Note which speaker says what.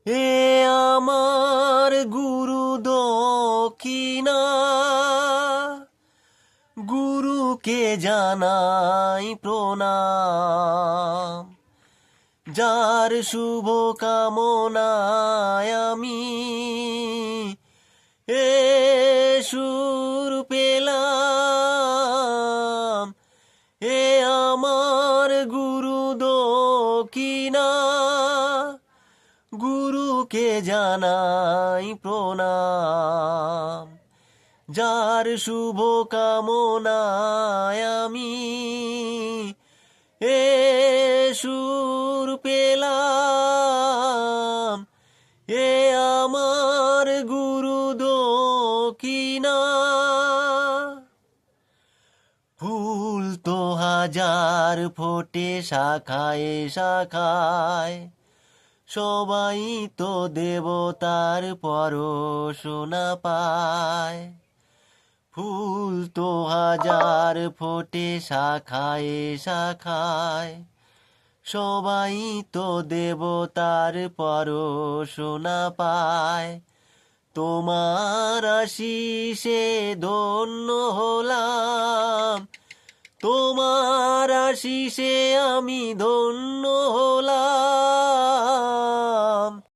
Speaker 1: এ আমার গুরু দক্ষিণা, গুরুকে জানাই প্রণাম। যার শুভ কামনায় আমি এ সুর পেলাম। এ আমার গুরু দক্ষিণা, গুরুকে জানাই প্রণাম। যার শুভ কামনায় আমি এ সুর পেলাম। এ আমার গুরু দক্ষিণা। ফুল তো হাজার ফোটে শাখায় শাখায়, সবাই তো দেবতার পরশোনা পায়। ফুল তো হাজার ফোটে শাখায় শাখায়, সবাই তো দেবতার পরশোনা পায়। তোমার আশিসে ধন্য হলাম, তোমার আশিসে আমি ধন্য হলাম।